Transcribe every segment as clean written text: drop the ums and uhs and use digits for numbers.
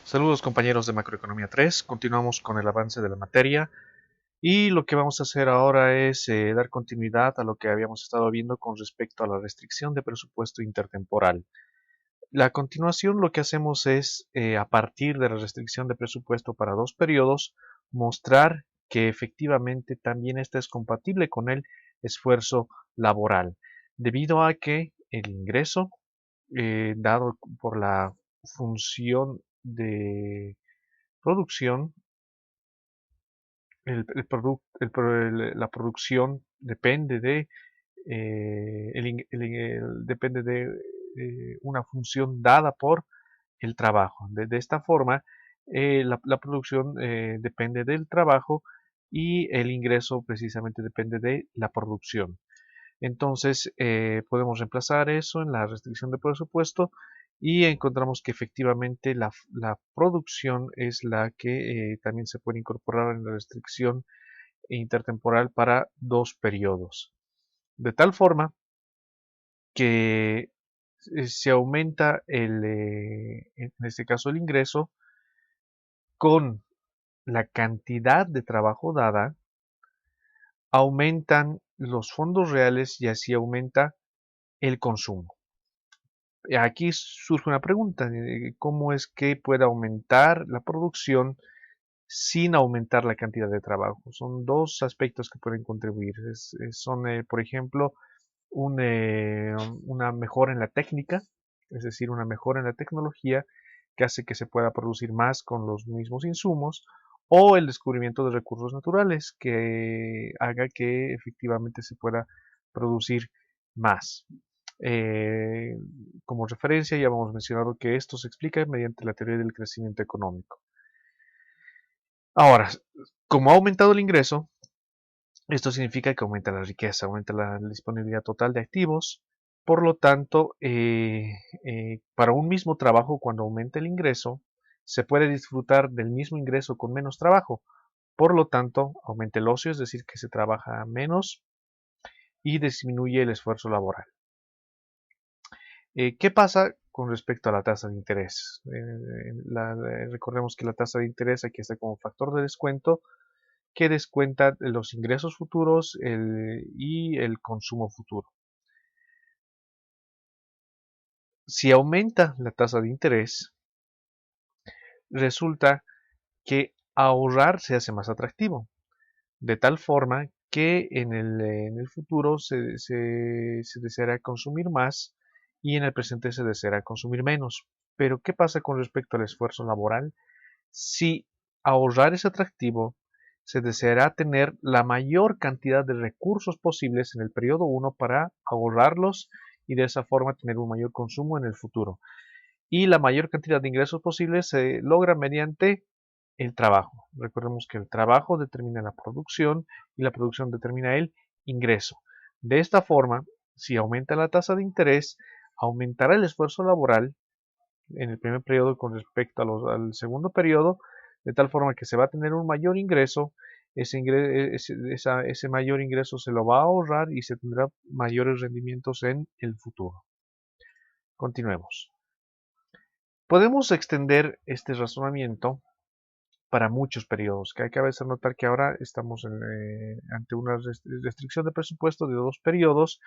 Saludos compañeros de Macroeconomía 3, continuamos con el avance de la materia y lo que vamos a hacer ahora es dar continuidad a lo que habíamos estado viendo con respecto a la restricción de presupuesto intertemporal. La continuación lo que hacemos es, a partir de la restricción de presupuesto para dos periodos, mostrar que efectivamente también esta es compatible con el esfuerzo laboral, debido a que el ingreso dado por la función de producción, la producción depende de, depende de una función dada por el trabajo. De esta forma, la producción depende del trabajo y el ingreso precisamente depende de la producción. Entonces, podemos reemplazar eso en la restricción de presupuesto y encontramos que efectivamente la producción es la que también se puede incorporar en la restricción intertemporal para dos periodos. De tal forma que se aumenta en este caso el ingreso con la cantidad de trabajo dada, aumentan los fondos reales y así aumenta el consumo. Aquí surge una pregunta, ¿cómo es que puede aumentar la producción sin aumentar la cantidad de trabajo? Son dos aspectos que pueden contribuir. Son, por ejemplo, un, eh, una mejora en la técnica, es decir, una mejora en la tecnología que hace que se pueda producir más con los mismos insumos, o el descubrimiento de recursos naturales que haga que efectivamente se pueda producir más. Eh, como referencia, ya hemos mencionado que esto se explica mediante la teoría del crecimiento económico. Ahora, como ha aumentado el ingreso, esto significa que aumenta la riqueza, aumenta la disponibilidad total de activos. Por lo tanto, para un mismo trabajo, cuando aumenta el ingreso, se puede disfrutar del mismo ingreso con menos trabajo. Por lo tanto, aumenta el ocio, es decir, que se trabaja menos y disminuye el esfuerzo laboral. ¿Qué pasa con respecto a la tasa de interés? Recordemos que la tasa de interés aquí está como factor de descuento que descuenta los ingresos futuros y el consumo futuro. Si aumenta la tasa de interés, resulta que ahorrar se hace más atractivo, de tal forma que en el futuro se deseará consumir más y en el presente se deseará consumir menos. Pero, ¿qué pasa con respecto al esfuerzo laboral? Si ahorrar es atractivo, se deseará tener la mayor cantidad de recursos posibles en el periodo 1 para ahorrarlos y de esa forma tener un mayor consumo en el futuro. Y la mayor cantidad de ingresos posibles se logra mediante el trabajo. Recordemos que el trabajo determina la producción y la producción determina el ingreso. De esta forma, si aumenta la tasa de interés, aumentará el esfuerzo laboral en el primer periodo con respecto al segundo periodo, de tal forma que se va a tener un mayor ingreso, ese mayor ingreso se lo va a ahorrar y se tendrá mayores rendimientos en el futuro. Continuemos. Podemos extender este razonamiento para muchos periodos, que hay que notar que ahora estamos ante una restricción de presupuesto de dos periodos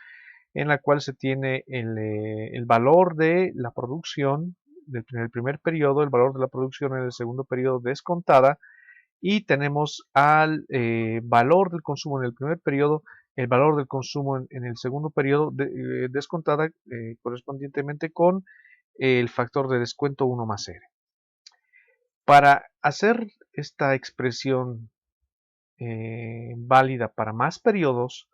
en la cual se tiene el valor de la producción en el primer periodo, el valor de la producción en el segundo periodo descontada, y tenemos al valor del consumo en el primer periodo, el valor del consumo en el segundo periodo descontada correspondientemente con el factor de descuento 1 más R. Para hacer esta expresión válida para más periodos,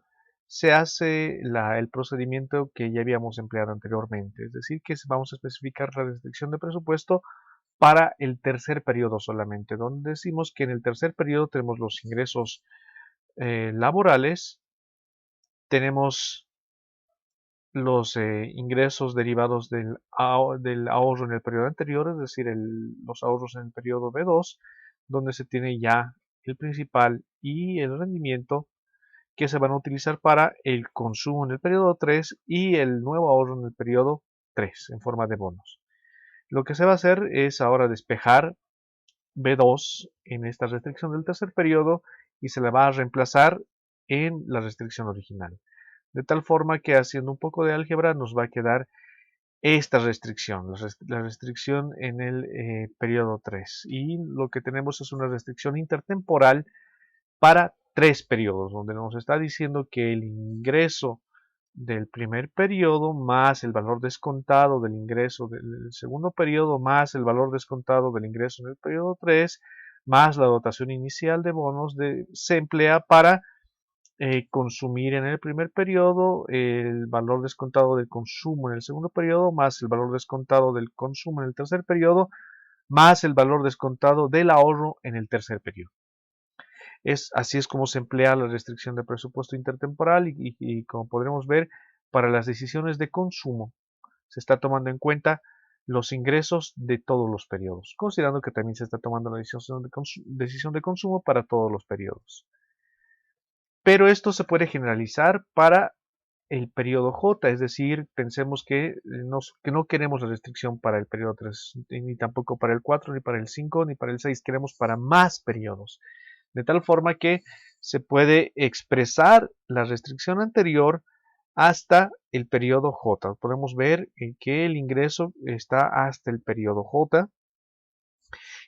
se hace el procedimiento que ya habíamos empleado anteriormente, es decir, que vamos a especificar la restricción de presupuesto para el tercer periodo solamente, donde decimos que en el tercer periodo tenemos los ingresos laborales, tenemos los ingresos derivados del ahorro en el periodo anterior, es decir, los ahorros en el periodo B2, donde se tiene ya el principal y el rendimiento que se van a utilizar para el consumo en el periodo 3 y el nuevo ahorro en el periodo 3 en forma de bonos. Lo que se va a hacer es ahora despejar B2 en esta restricción del tercer periodo y se la va a reemplazar en la restricción original. De tal forma que haciendo un poco de álgebra nos va a quedar esta restricción, la restricción en el periodo 3. Y lo que tenemos es una restricción intertemporal para 3 periodos, donde nos está diciendo que el ingreso del primer periodo más el valor descontado del ingreso del segundo periodo más el valor descontado del ingreso en el periodo 3 más la dotación inicial de bonos se emplea para consumir en el primer periodo, el valor descontado del consumo en el segundo periodo, más el valor descontado del consumo en el tercer periodo, más el valor descontado del ahorro en el tercer periodo. Así es como se emplea la restricción de presupuesto intertemporal y como podremos ver, para las decisiones de consumo se está tomando en cuenta los ingresos de todos los periodos, considerando que también se está tomando la decisión de consumo para todos los periodos. Pero esto se puede generalizar para el periodo J, es decir, pensemos que no queremos la restricción para el periodo 3, ni tampoco para el 4, ni para el 5, ni para el 6, queremos para más periodos. De tal forma que se puede expresar la restricción anterior hasta el periodo J. Podemos ver que el ingreso está hasta el periodo J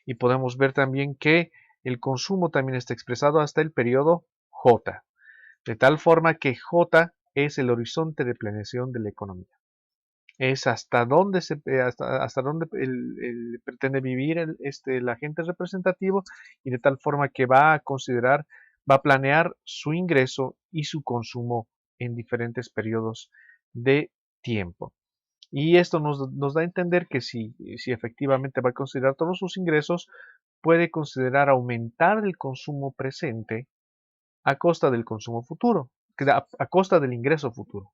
y podemos ver también que el consumo también está expresado hasta el periodo J. De tal forma que J es el horizonte de planeación de la economía. Es hasta dónde, hasta dónde pretende vivir el agente representativo y de tal forma que va a considerar, va a planear su ingreso y su consumo en diferentes periodos de tiempo. Y esto nos da a entender que si efectivamente va a considerar todos sus ingresos, puede considerar aumentar el consumo presente a costa del consumo futuro, a costa del ingreso futuro.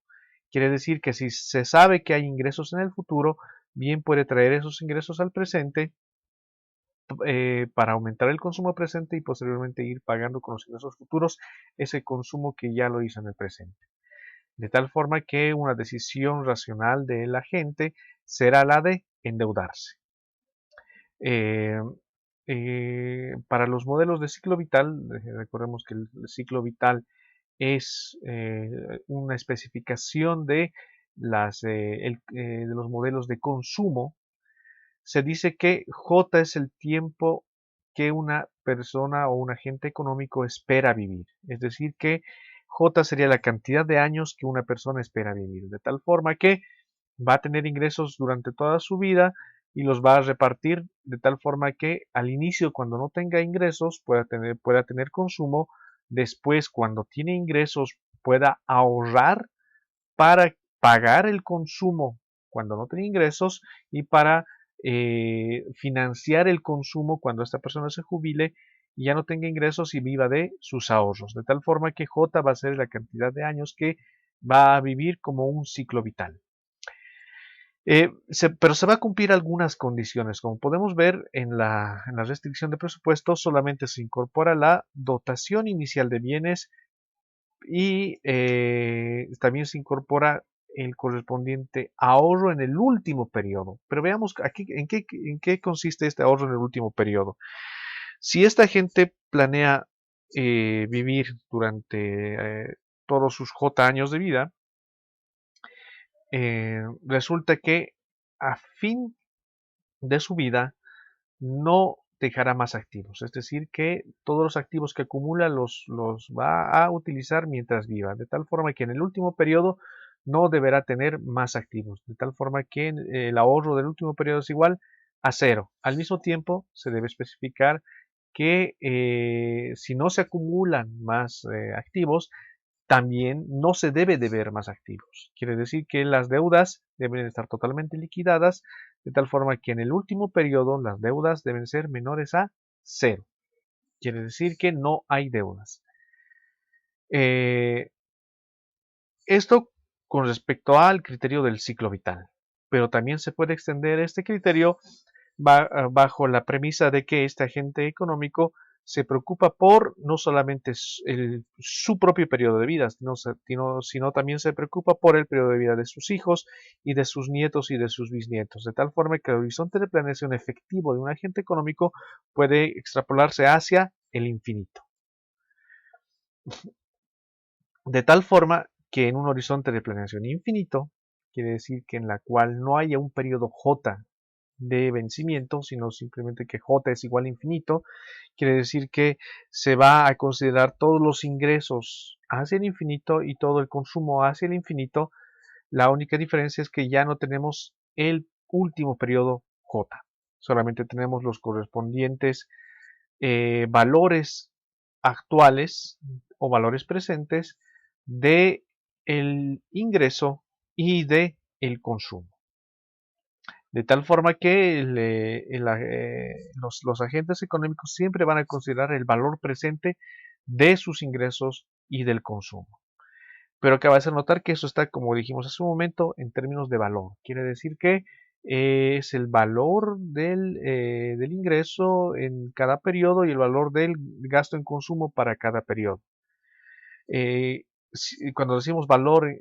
Quiere decir que si se sabe que hay ingresos en el futuro, bien puede traer esos ingresos al presente para aumentar el consumo presente y posteriormente ir pagando con los ingresos futuros ese consumo que ya lo hizo en el presente. De tal forma que una decisión racional de la gente será la de endeudarse. Eh, para los modelos de ciclo vital, recordemos que el ciclo vital es una especificación de los modelos de consumo. Se dice que J es el tiempo que una persona o un agente económico espera vivir. Es decir, que J sería la cantidad de años que una persona espera vivir. De tal forma que va a tener ingresos durante toda su vida y los va a repartir de tal forma que al inicio, cuando no tenga ingresos, pueda tener consumo. Después, cuando tiene ingresos, pueda ahorrar para pagar el consumo cuando no tiene ingresos y para financiar el consumo cuando esta persona se jubile y ya no tenga ingresos y viva de sus ahorros. De tal forma que J va a ser la cantidad de años que va a vivir como un ciclo vital. Pero se va a cumplir algunas condiciones. Como podemos ver en la restricción de presupuesto, solamente se incorpora la dotación inicial de bienes y también se incorpora el correspondiente ahorro en el último periodo. Pero veamos aquí en qué consiste este ahorro en el último periodo. Si esta gente planea vivir durante todos sus J años de vida, resulta que a fin de su vida no dejará más activos. Es decir, que todos los activos que acumula los va a utilizar mientras viva. De tal forma que en el último periodo no deberá tener más activos. De tal forma que el ahorro del último periodo es igual a 0. Al mismo tiempo, se debe especificar que si no se acumulan más activos, también no se debe deber más activos. Quiere decir que las deudas deben estar totalmente liquidadas, de tal forma que en el último periodo las deudas deben ser menores a 0. Quiere decir que no hay deudas. Esto con respecto al criterio del ciclo vital, pero también se puede extender este criterio bajo la premisa de que este agente económico se preocupa por no solamente su propio periodo de vida, sino también se preocupa por el periodo de vida de sus hijos y de sus nietos y de sus bisnietos, de tal forma que el horizonte de planeación efectivo de un agente económico puede extrapolarse hacia el infinito. De tal forma que en un horizonte de planeación infinito, quiere decir que en la cual no haya un periodo J de vencimiento, sino simplemente que J es igual a infinito, quiere decir que se va a considerar todos los ingresos hacia el infinito y todo el consumo hacia el infinito. La única diferencia es que ya no tenemos el último periodo J, solamente tenemos los correspondientes valores actuales o valores presentes de el ingreso y de el consumo. De tal forma que los agentes económicos siempre van a considerar el valor presente de sus ingresos y del consumo. Pero acaba de notar que eso está, como dijimos hace un momento, en términos de valor. Quiere decir que es el valor del ingreso en cada periodo y el valor del gasto en consumo para cada periodo. Cuando decimos valor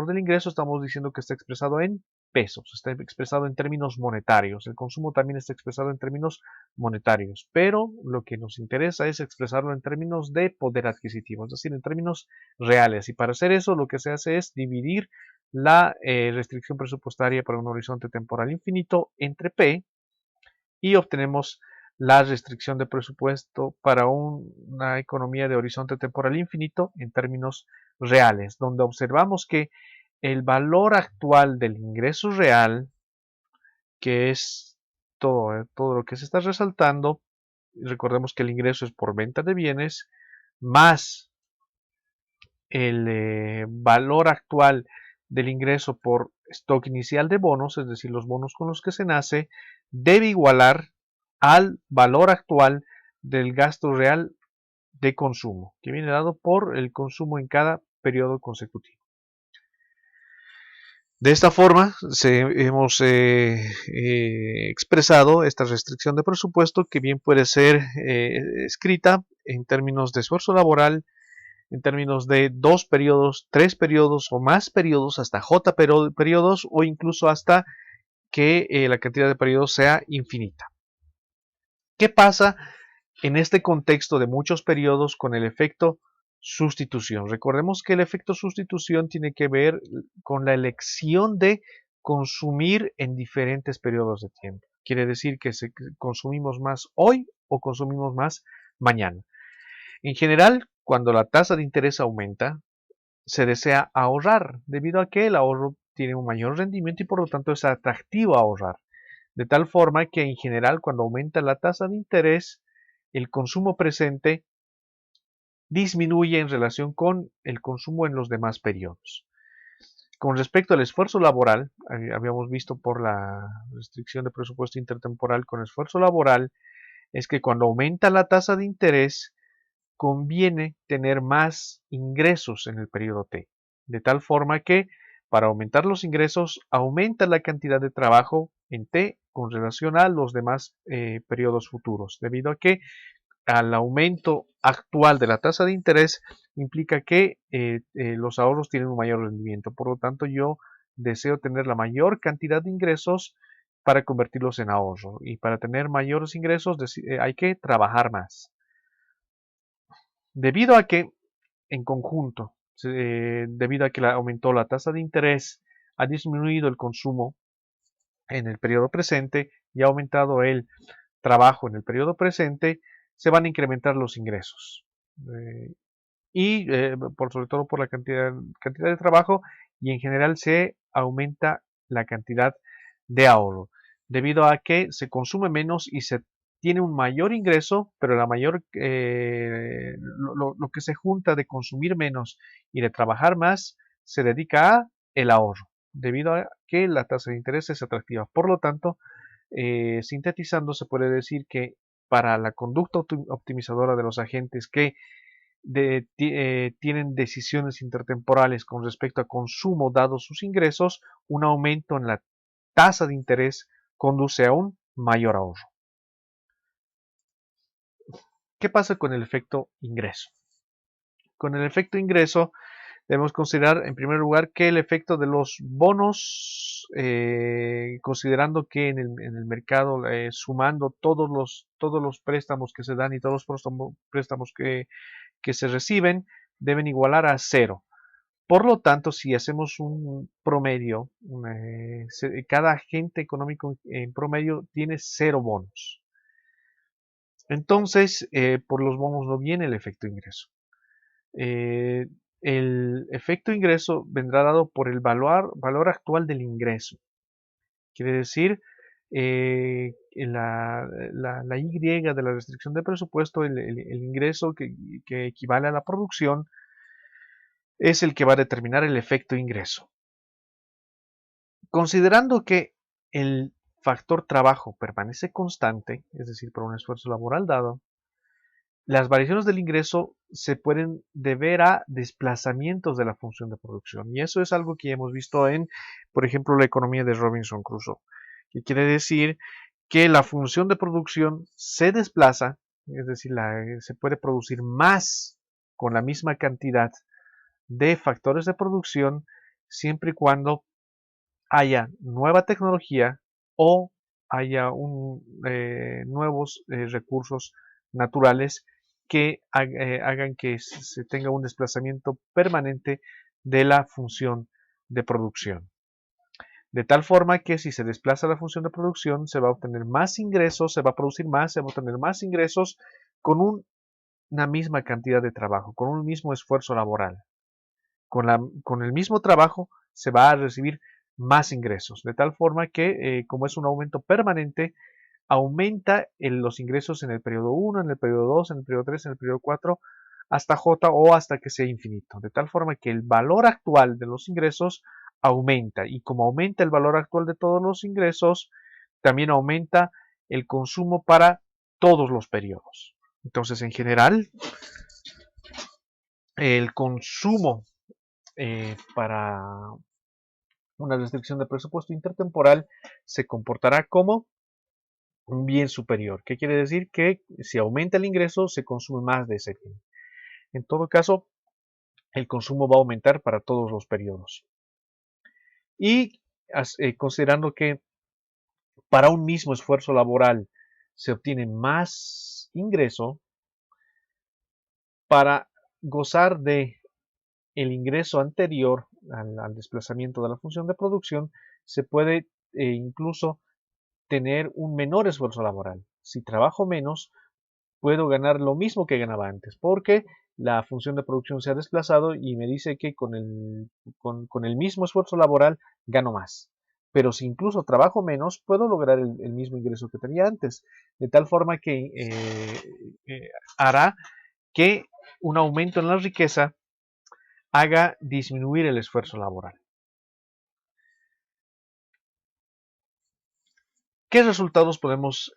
del ingreso, estamos diciendo que está expresado en pesos, está expresado en términos monetarios. El consumo también está expresado en términos monetarios, pero lo que nos interesa es expresarlo en términos de poder adquisitivo, es decir, en términos reales. Y para hacer eso, lo que se hace es dividir la restricción presupuestaria para un horizonte temporal infinito entre P y obtenemos la restricción de presupuesto para una economía de horizonte temporal infinito en términos reales, donde observamos que el valor actual del ingreso real, que es todo lo que se está resaltando, recordemos que el ingreso es por venta de bienes, más el valor actual del ingreso por stock inicial de bonos, es decir, los bonos con los que se nace, debe igualar al valor actual del gasto real de consumo, que viene dado por el consumo en cada periodo consecutivo. De esta forma, hemos expresado esta restricción de presupuesto que bien puede ser escrita en términos de esfuerzo laboral, en términos de 2 periodos, 3 periodos o más periodos, hasta J periodos o incluso hasta que la cantidad de periodos sea infinita. ¿Qué pasa en este contexto de muchos periodos con el efecto sustitución? Recordemos que el efecto sustitución tiene que ver con la elección de consumir en diferentes periodos de tiempo. Quiere decir que consumimos más hoy o consumimos más mañana. En general, cuando la tasa de interés aumenta, se desea ahorrar, debido a que el ahorro tiene un mayor rendimiento y por lo tanto es atractivo ahorrar. De tal forma que en general cuando aumenta la tasa de interés, el consumo presente disminuye en relación con el consumo en los demás periodos. Con respecto al esfuerzo laboral, habíamos visto por la restricción de presupuesto intertemporal con esfuerzo laboral, es que cuando aumenta la tasa de interés, conviene tener más ingresos en el periodo T, de tal forma que para aumentar los ingresos aumenta la cantidad de trabajo en T con relación a los demás periodos futuros, debido a que al aumento actual de la tasa de interés implica que los ahorros tienen un mayor rendimiento. Por lo tanto, yo deseo tener la mayor cantidad de ingresos para convertirlos en ahorro. Y para tener mayores ingresos hay que trabajar más. Debido a que, en conjunto, debido a que aumentó la tasa de interés, ha disminuido el consumo en el periodo presente y ha aumentado el trabajo en el periodo presente, se van a incrementar los ingresos. Sobre todo por la cantidad de trabajo y en general se aumenta la cantidad de ahorro, debido a que se consume menos y se tiene un mayor ingreso, pero lo que se junta de consumir menos y de trabajar más se dedica a el ahorro, debido a que la tasa de interés es atractiva. Por lo tanto, sintetizando, se puede decir que para la conducta optimizadora de los agentes que tienen decisiones intertemporales con respecto a consumo dados sus ingresos, un aumento en la tasa de interés conduce a un mayor ahorro. ¿Qué pasa con el efecto ingreso? Con el efecto ingreso debemos considerar en primer lugar que el efecto de los bonos, considerando que en el mercado, sumando todos los préstamos que se dan y todos los préstamos que se reciben, deben igualar a cero. Por lo tanto, si hacemos un promedio, cada agente económico en promedio tiene cero bonos. Entonces, por los bonos no viene el efecto ingreso. Eh, el efecto ingreso vendrá dado por el valor actual del ingreso. Quiere decir, la Y de la restricción de presupuesto, el ingreso que equivale a la producción, es el que va a determinar el efecto ingreso. Considerando que el factor trabajo permanece constante, es decir, por un esfuerzo laboral dado, las variaciones del ingreso se pueden deber a desplazamientos de la función de producción. Y eso es algo que hemos visto en, por ejemplo, la economía de Robinson Crusoe, que quiere decir que la función de producción se desplaza, es decir, se puede producir más con la misma cantidad de factores de producción siempre y cuando haya nueva tecnología o haya nuevos recursos naturales que hagan que se tenga un desplazamiento permanente de la función de producción. De tal forma que si se desplaza la función de producción, se va a obtener más ingresos, se va a producir más, se va a obtener más ingresos con una misma cantidad de trabajo, con un mismo esfuerzo laboral. Con el mismo trabajo se va a recibir más ingresos, de tal forma que como es un aumento permanente, aumenta los ingresos en el periodo 1, en el periodo 2, en el periodo 3, en el periodo 4, hasta J o hasta que sea infinito, de tal forma que el valor actual de los ingresos aumenta y como aumenta el valor actual de todos los ingresos, también aumenta el consumo para todos los periodos. Entonces, en general, el consumo para una restricción de presupuesto intertemporal se comportará como un bien superior. ¿Qué quiere decir? Que si aumenta el ingreso, se consume más de ese bien. En todo caso, el consumo va a aumentar para todos los periodos. Y considerando que para un mismo esfuerzo laboral se obtiene más ingreso, para gozar de el ingreso anterior al desplazamiento de la función de producción, se puede incluso tener un menor esfuerzo laboral. Si trabajo menos, puedo ganar lo mismo que ganaba antes, porque la función de producción se ha desplazado y me dice que con el mismo esfuerzo laboral gano más. Pero si incluso trabajo menos, puedo lograr el mismo ingreso que tenía antes, de tal forma que hará que un aumento en la riqueza haga disminuir el esfuerzo laboral. ¿Qué resultados podemos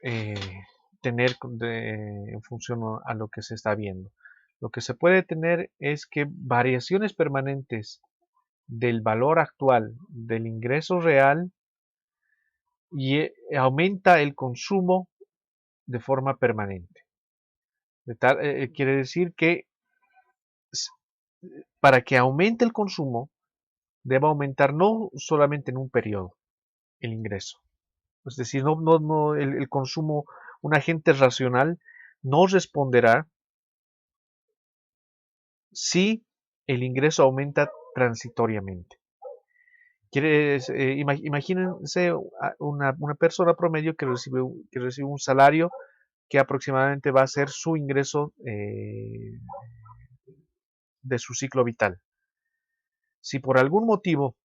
tener en función a lo que se está viendo? Lo que se puede tener es que variaciones permanentes del valor actual del ingreso real y aumenta el consumo de forma permanente. Quiere decir que para que aumente el consumo, debe aumentar no solamente en un periodo el ingreso. Es decir, el consumo, un agente racional no responderá si el ingreso aumenta transitoriamente. Imagínense una persona promedio que recibe un salario que aproximadamente va a ser su ingreso de su ciclo vital. Si por algún motivo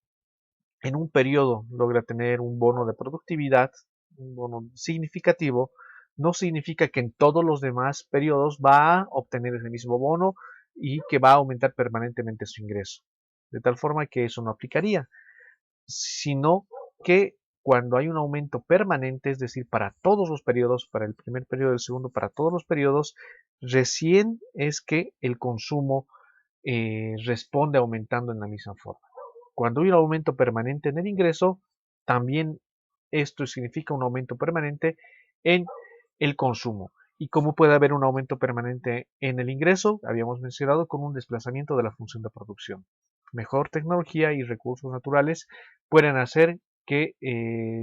en un periodo logra tener un bono de productividad, un bono significativo, no significa que en todos los demás periodos va a obtener ese mismo bono y que va a aumentar permanentemente su ingreso. De tal forma que eso no aplicaría, sino que cuando hay un aumento permanente, es decir, para todos los periodos, para el primer periodo, el segundo, para todos los periodos, recién es que el consumo responde aumentando en la misma forma. Cuando hay un aumento permanente en el ingreso, también esto significa un aumento permanente en el consumo. ¿Y cómo puede haber un aumento permanente en el ingreso? Habíamos mencionado con un desplazamiento de la función de producción. Mejor tecnología y recursos naturales pueden hacer que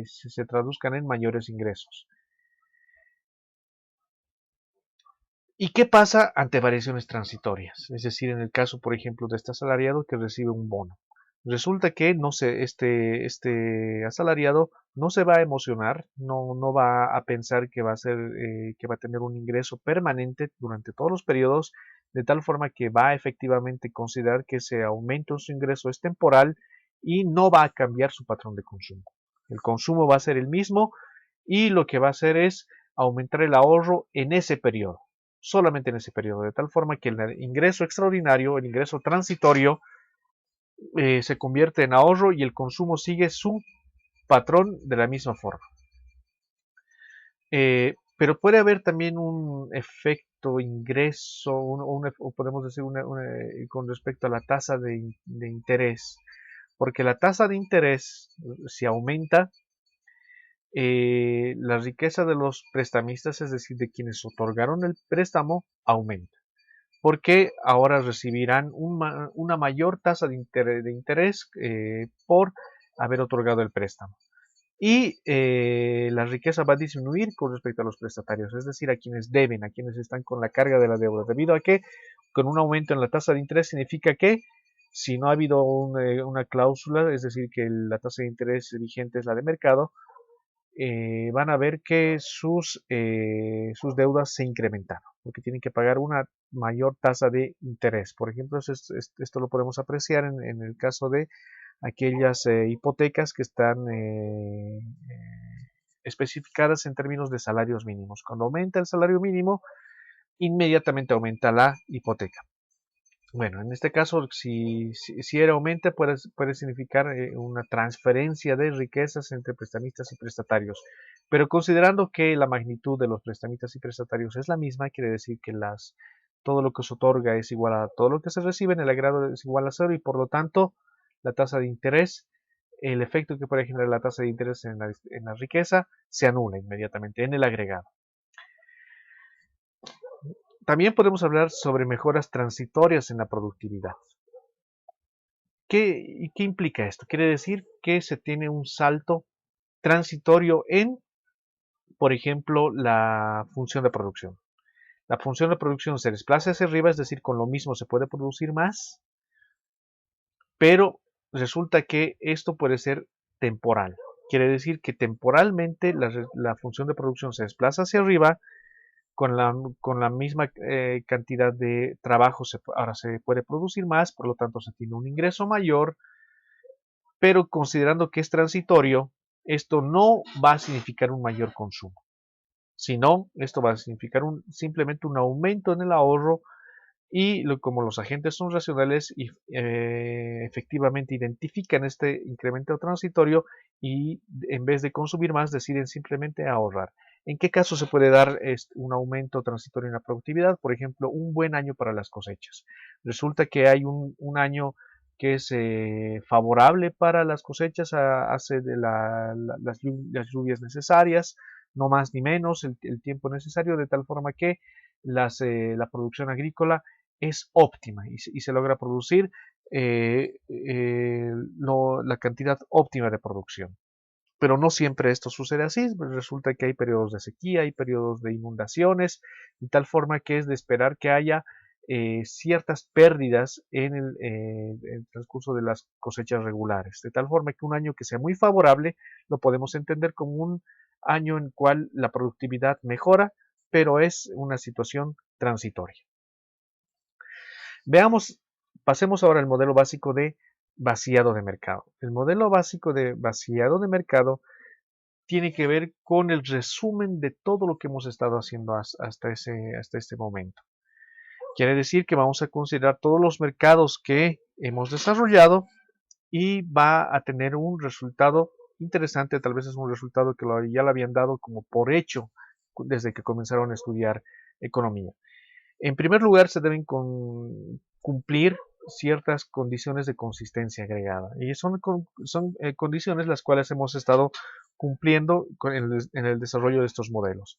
se traduzcan en mayores ingresos. ¿Y qué pasa ante variaciones transitorias? Es decir, en el caso, por ejemplo, de este asalariado que recibe un bono. Resulta que este asalariado no se va a emocionar, no va a pensar que va a ser, que va a tener un ingreso permanente durante todos los periodos, de tal forma que va a efectivamente considerar que ese aumento en su ingreso es temporal y no va a cambiar su patrón de consumo. El consumo va a ser el mismo y lo que va a hacer es aumentar el ahorro en ese periodo, solamente en ese periodo, de tal forma que el ingreso extraordinario, el ingreso transitorio, se convierte en ahorro y el consumo sigue su patrón de la misma forma. Pero puede haber también un efecto ingreso, o podemos decir con respecto a la tasa de interés, porque la tasa de interés, si aumenta, la riqueza de los prestamistas, es decir, de quienes otorgaron el préstamo, aumenta, porque ahora recibirán una mayor tasa de interés por haber otorgado el préstamo. Y la riqueza va a disminuir con respecto a los prestatarios, es decir, a quienes deben, a quienes están con la carga de la deuda, debido a que con un aumento en la tasa de interés significa que si no ha habido una cláusula, es decir, que la tasa de interés vigente es la de mercado, van a ver que sus deudas se incrementaron, porque tienen que pagar una mayor tasa de interés. Por ejemplo, esto lo podemos apreciar en el caso de aquellas hipotecas que están especificadas en términos de salarios mínimos. Cuando aumenta el salario mínimo, inmediatamente aumenta la hipoteca. Bueno, en este caso, si aumenta, puede significar una transferencia de riquezas entre prestamistas y prestatarios. Pero considerando que la magnitud de los prestamistas y prestatarios es la misma, quiere decir que todo lo que se otorga es igual a todo lo que se recibe, en el agrado es igual a cero y por lo tanto la tasa de interés, el efecto que puede generar la tasa de interés en la riqueza, se anula inmediatamente en el agregado. También podemos hablar sobre mejoras transitorias en la productividad. ¿Qué implica esto? Quiere decir que se tiene un salto transitorio en, por ejemplo, la función de producción. La función de producción se desplaza hacia arriba, es decir, con lo mismo se puede producir más, pero resulta que esto puede ser temporal. Quiere decir que temporalmente la función de producción se desplaza hacia arriba, con la misma cantidad de trabajo ahora se puede producir más, por lo tanto se tiene un ingreso mayor, pero considerando que es transitorio, esto no va a significar un mayor consumo, sino esto va a significar simplemente un aumento en el ahorro y como los agentes son racionales y efectivamente identifican este incremento transitorio y en vez de consumir más deciden simplemente ahorrar. ¿En qué caso se puede dar un aumento transitorio en la productividad? Por ejemplo, un buen año para las cosechas. Resulta que hay un año que es favorable para las cosechas, hace de las lluvias necesarias, no más ni menos, el tiempo necesario, de tal forma que la producción agrícola es óptima y se logra producir la cantidad óptima de producción. Pero no siempre esto sucede así, resulta que hay periodos de sequía, hay periodos de inundaciones, de tal forma que es de esperar que haya ciertas pérdidas en el transcurso de las cosechas regulares, de tal forma que un año que sea muy favorable lo podemos entender como un año en el cual la productividad mejora, pero es una situación transitoria. Pasemos ahora al modelo básico de vaciado de mercado. El modelo básico de vaciado de mercado tiene que ver con el resumen de todo lo que hemos estado haciendo hasta este momento. Quiere decir que vamos a considerar todos los mercados que hemos desarrollado y va a tener un resultado interesante, tal vez es un resultado que ya lo habían dado como por hecho desde que comenzaron a estudiar economía. En primer lugar, se deben cumplir ciertas condiciones de consistencia agregada. Y son condiciones las cuales hemos estado cumpliendo en el desarrollo de estos modelos.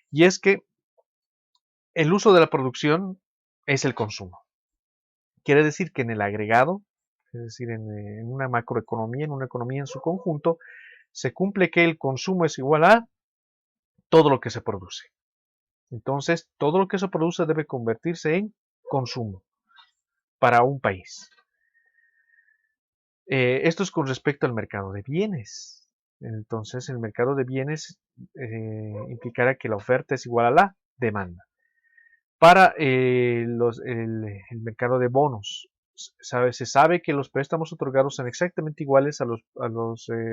Y es que El uso de la producción es el consumo. Quiere decir que en el agregado, es decir, en una macroeconomía, en una economía en su conjunto, se cumple que el consumo es igual a todo lo que se produce. Entonces, todo lo que se produce debe convertirse en consumo para un país. Esto es con respecto al mercado de bienes. Entonces, el mercado de bienes implicará que la oferta es igual a la demanda. Para el mercado de bonos, se sabe que los préstamos otorgados son exactamente iguales a los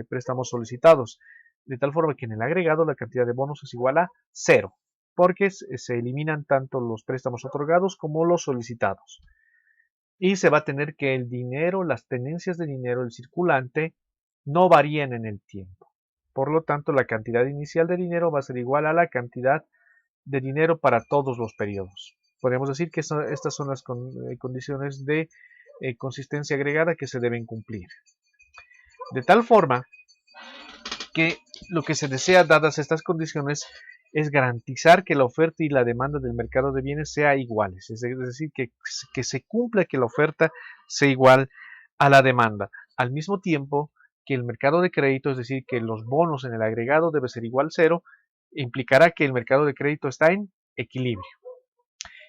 préstamos solicitados, de tal forma que en el agregado la cantidad de bonos es igual a cero, porque se eliminan tanto los préstamos otorgados como los solicitados. Y se va a tener que el dinero, las tenencias de dinero, el circulante, no varían en el tiempo. Por lo tanto, la cantidad inicial de dinero va a ser igual a la cantidad de dinero para todos los periodos. Podemos decir que estas son las condiciones de consistencia agregada que se deben cumplir. De tal forma que lo que se desea, dadas estas condiciones, es garantizar que la oferta y la demanda del mercado de bienes sea iguales, es decir, que se cumpla que la oferta sea igual a la demanda, al mismo tiempo que el mercado de crédito, es decir, que los bonos en el agregado debe ser igual a cero, implicará que el mercado de crédito está en equilibrio.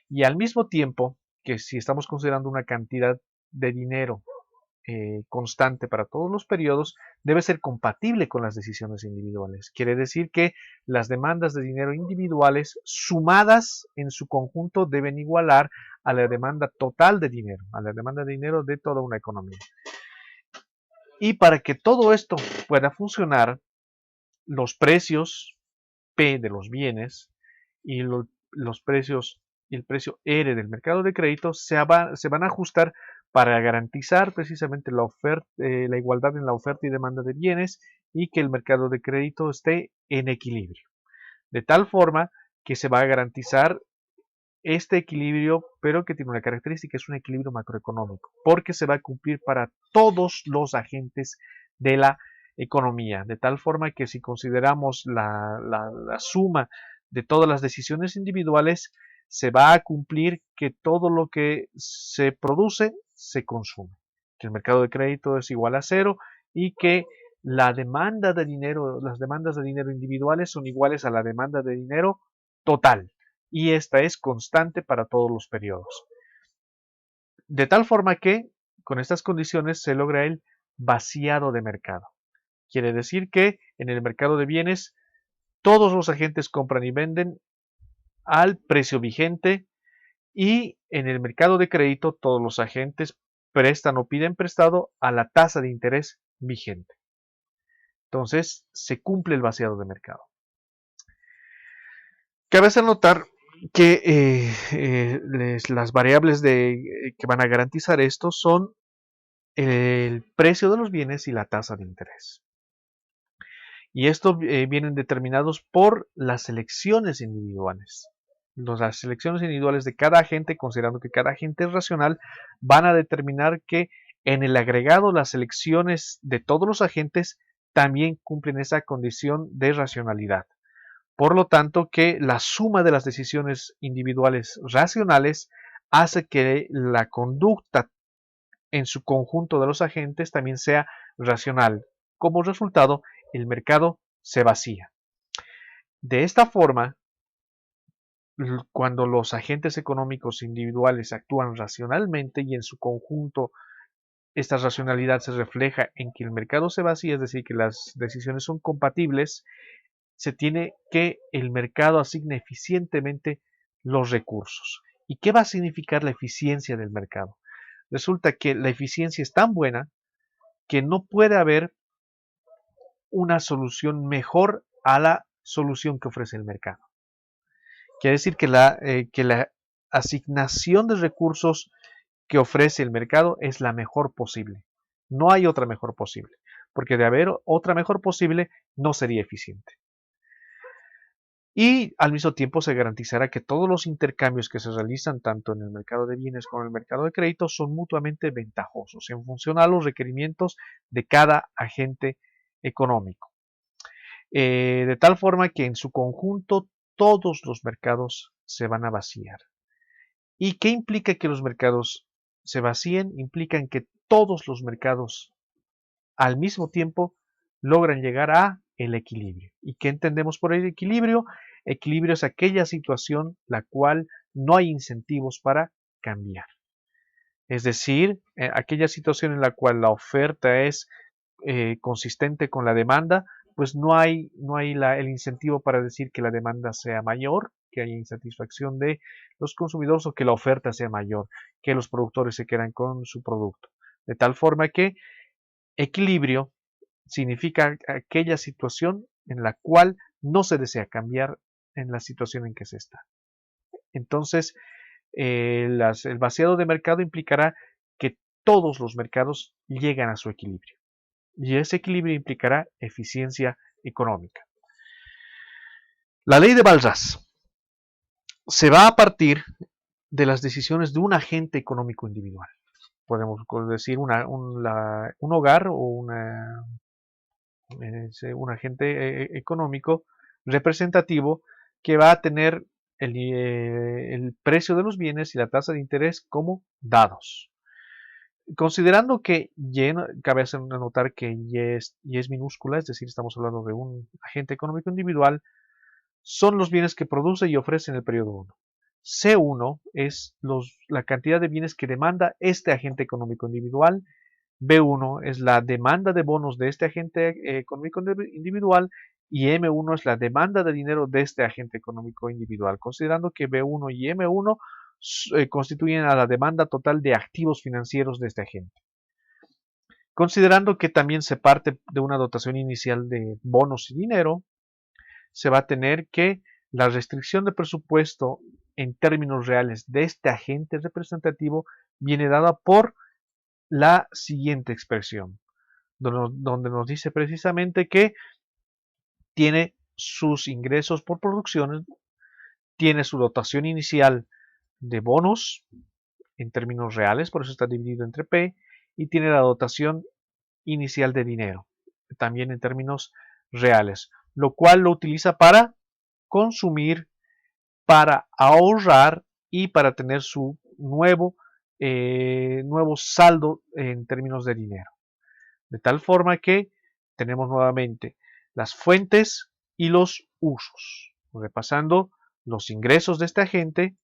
Y al mismo tiempo que si estamos considerando una cantidad de dinero constante para todos los periodos, debe ser compatible con las decisiones individuales. Quiere decir que las demandas de dinero individuales sumadas en su conjunto deben igualar a la demanda total de dinero, a la demanda de dinero de toda una economía. Y para que todo esto pueda funcionar, los precios P de los bienes y los precios y el precio R del mercado de crédito se van a ajustar para garantizar precisamente la igualdad en la oferta y demanda de bienes y que el mercado de crédito esté en equilibrio. De tal forma que se va a garantizar este equilibrio, pero que tiene una característica, es un equilibrio macroeconómico, porque se va a cumplir para todos los agentes de la economía, de tal forma que si consideramos la suma de todas las decisiones individuales, se va a cumplir que todo lo que se produce se consume, que el mercado de crédito es igual a cero y que la demanda de dinero, las demandas de dinero individuales son iguales a la demanda de dinero total y esta es constante para todos los periodos. De tal forma que con estas condiciones se logra el vaciado de mercado. Quiere decir que en el mercado de bienes todos los agentes compran y venden al precio vigente y en el mercado de crédito todos los agentes prestan o piden prestado a la tasa de interés vigente. Entonces se cumple el vaciado de mercado. Cabe hacer notar que las variables que van a garantizar esto son el precio de los bienes y la tasa de interés. Y estos vienen determinados por las elecciones individuales. Las elecciones individuales de cada agente, considerando que cada agente es racional, van a determinar que en el agregado las elecciones de todos los agentes también cumplen esa condición de racionalidad. Por lo tanto, que la suma de las decisiones individuales racionales hace que la conducta en su conjunto de los agentes también sea racional. Como resultado, el mercado se vacía. De esta forma, cuando los agentes económicos individuales actúan racionalmente y en su conjunto esta racionalidad se refleja en que el mercado se vacía, es decir, que las decisiones son compatibles, se tiene que el mercado asigne eficientemente los recursos. ¿Y qué va a significar la eficiencia del mercado? Resulta que la eficiencia es tan buena que no puede haber una solución mejor a la solución que ofrece el mercado. Quiere decir que la asignación de recursos que ofrece el mercado es la mejor posible. No hay otra mejor posible, porque de haber otra mejor posible no sería eficiente. Y al mismo tiempo se garantizará que todos los intercambios que se realizan tanto en el mercado de bienes como en el mercado de crédito son mutuamente ventajosos en función a los requerimientos de cada agente económico. De tal forma que en su conjunto todos los mercados se van a vaciar. ¿Y qué implica que los mercados se vacíen? Implican que todos los mercados al mismo tiempo logran llegar a el equilibrio. ¿Y qué entendemos por el equilibrio? Equilibrio es aquella situación la cual no hay incentivos para cambiar. Es decir, aquella situación en la cual la oferta es consistente con la demanda, pues no hay el incentivo para decir que la demanda sea mayor, que haya insatisfacción de los consumidores o que la oferta sea mayor, que los productores se quedan con su producto. De tal forma que equilibrio significa aquella situación en la cual no se desea cambiar en la situación en que se está. Entonces, el vaciado de mercado implicará que todos los mercados llegan a su equilibrio. Y ese equilibrio implicará eficiencia económica. La ley de Balzas se va a partir de las decisiones de un agente económico individual. Podemos decir un hogar o un agente económico representativo que va a tener el precio de los bienes y la tasa de interés como dados. Considerando que Y, cabe anotar que Y es minúscula, es decir, estamos hablando de un agente económico individual, son los bienes que produce y ofrece en el periodo 1. C1 es la cantidad de bienes que demanda este agente económico individual. B1 es la demanda de bonos de este agente económico individual y M1 es la demanda de dinero de este agente económico individual, considerando que B1 y M1 constituyen a la demanda total de activos financieros de este agente. Considerando que también se parte de una dotación inicial de bonos y dinero, se va a tener que la restricción de presupuesto en términos reales de este agente representativo viene dada por la siguiente expresión, donde nos dice precisamente que tiene sus ingresos por producción, tiene su dotación inicial de bonos en términos reales, por eso está dividido entre P, y tiene la dotación inicial de dinero, también en términos reales, lo cual lo utiliza para consumir, para ahorrar y para tener su nuevo saldo en términos de dinero. De tal forma que tenemos nuevamente las fuentes y los usos, repasando los ingresos de este agente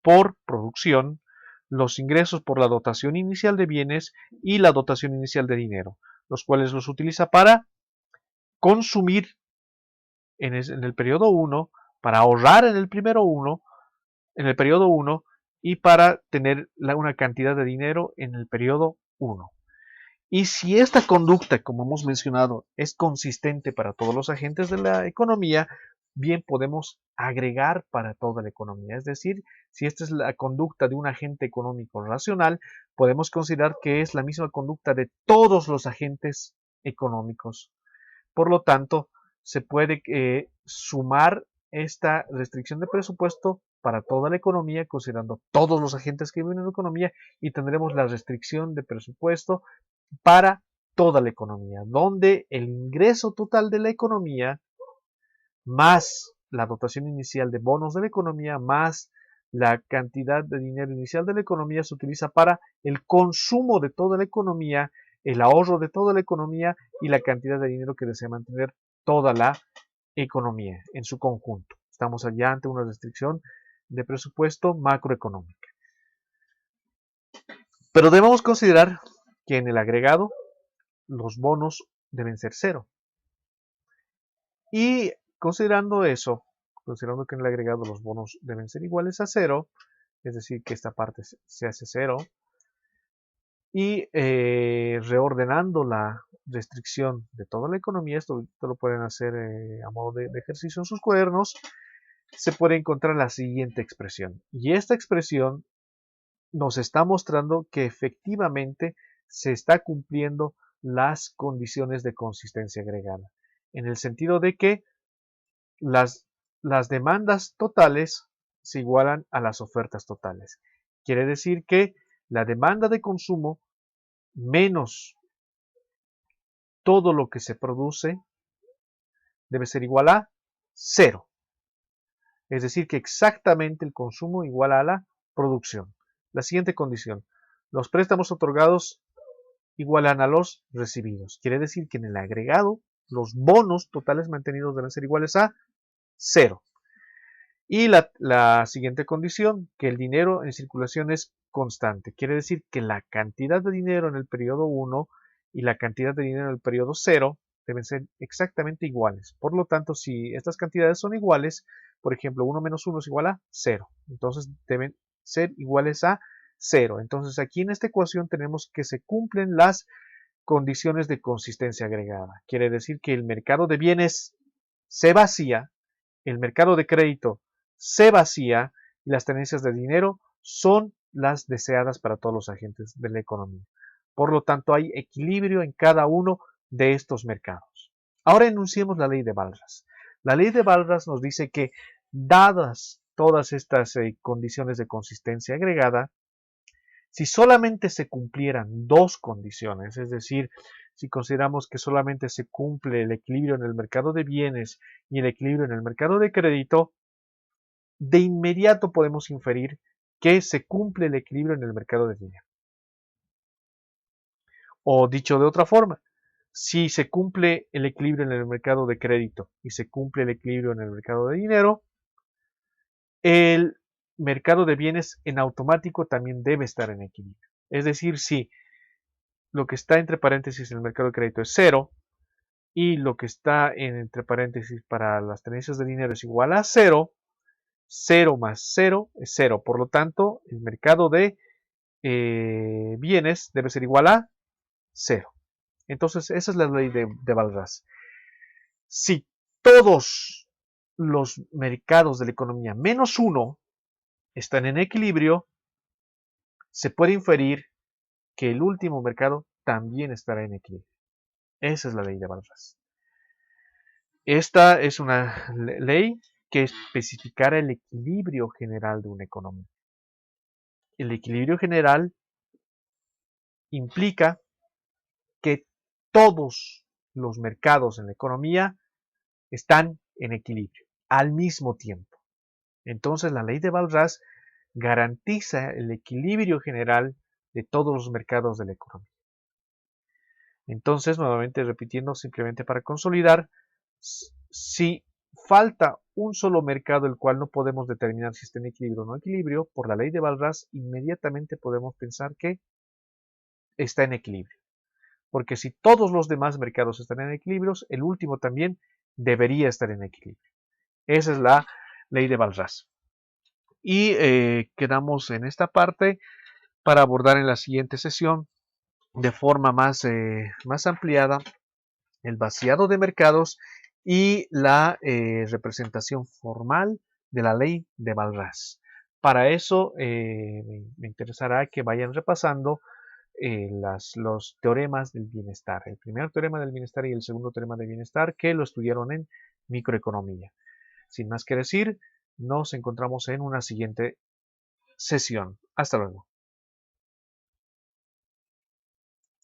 por producción, los ingresos por la dotación inicial de bienes y la dotación inicial de dinero, los cuales los utiliza para consumir en el periodo 1, para ahorrar en el periodo 1 y para tener una cantidad de dinero en el periodo 1. Y si esta conducta, como hemos mencionado, es consistente para todos los agentes de la economía, bien podemos agregar para toda la economía. Es decir, si esta es la conducta de un agente económico racional, podemos considerar que es la misma conducta de todos los agentes económicos. Por lo tanto, se puede sumar esta restricción de presupuesto para toda la economía, considerando todos los agentes que viven en la economía, y tendremos la restricción de presupuesto para toda la economía, donde el ingreso total de la economía más la dotación inicial de bonos de la economía más la cantidad de dinero inicial de la economía se utiliza para el consumo de toda la economía, el ahorro de toda la economía y la cantidad de dinero que desea mantener toda la economía en su conjunto. Estamos allá ante una restricción de presupuesto macroeconómica. Pero debemos considerar que en el agregado los bonos deben ser cero. Y considerando eso, considerando que en el agregado los bonos deben ser iguales a 0, es decir, que esta parte se hace 0, y reordenando la restricción de toda la economía, esto lo pueden hacer a modo de ejercicio en sus cuadernos, se puede encontrar la siguiente expresión. Y esta expresión nos está mostrando que efectivamente se está cumpliendo las condiciones de consistencia agregada, en el sentido de que las demandas totales se igualan a las ofertas totales. Quiere decir que la demanda de consumo menos todo lo que se produce debe ser igual a 0. Es decir, que exactamente el consumo igual a la producción. La siguiente condición, los préstamos otorgados igualan a los recibidos. Quiere decir que en el agregado, los bonos totales mantenidos deben ser iguales a 0. Y la siguiente condición, que el dinero en circulación es constante. Quiere decir que la cantidad de dinero en el periodo 1 y la cantidad de dinero en el periodo 0 deben ser exactamente iguales. Por lo tanto, si estas cantidades son iguales, por ejemplo, 1 menos 1 es igual a 0. Entonces deben ser iguales a 0. Entonces aquí en esta ecuación tenemos que se cumplen las condiciones de consistencia agregada. Quiere decir que el mercado de bienes se vacía, el mercado de crédito se vacía y las tenencias de dinero son las deseadas para todos los agentes de la economía. Por lo tanto, hay equilibrio en cada uno de estos mercados. Ahora enunciemos la ley de Walras. La ley de Walras nos dice que, dadas todas estas condiciones de consistencia agregada, si solamente se cumplieran dos condiciones, es decir, si consideramos que solamente se cumple el equilibrio en el mercado de bienes y el equilibrio en el mercado de crédito, de inmediato podemos inferir que se cumple el equilibrio en el mercado de dinero. O dicho de otra forma, si se cumple el equilibrio en el mercado de crédito y se cumple el equilibrio en el mercado de dinero, el mercado de bienes en automático también debe estar en equilibrio. Es decir, si lo que está entre paréntesis en el mercado de crédito es 0 y lo que está entre paréntesis para las tenencias de dinero es igual a 0, 0 más 0 es 0. Por lo tanto, el mercado de bienes debe ser igual a 0. Entonces, esa es la ley de Walras. Si todos los mercados de la economía menos uno están en equilibrio, se puede inferir que el último mercado también estará en equilibrio. Esa es la ley de Walras. Esta es una ley que especificará el equilibrio general de una economía. El equilibrio general implica que todos los mercados en la economía están en equilibrio al mismo tiempo. Entonces la ley de Walras garantiza el equilibrio general de todos los mercados de la economía. Entonces, nuevamente repitiendo, simplemente para consolidar, si falta un solo mercado el cual no podemos determinar si está en equilibrio o no equilibrio, por la ley de Walras inmediatamente podemos pensar que está en equilibrio. Porque si todos los demás mercados están en equilibrio, el último también debería estar en equilibrio. Esa es la ley de Walras. Y quedamos en esta parte para abordar en la siguiente sesión de forma más ampliada el vaciado de mercados y la representación formal de la ley de Walras. Para eso me interesará que vayan repasando los teoremas del bienestar. El primer teorema del bienestar y el segundo teorema del bienestar que lo estudiaron en microeconomía. Sin más que decir, nos encontramos en una siguiente sesión. Hasta luego.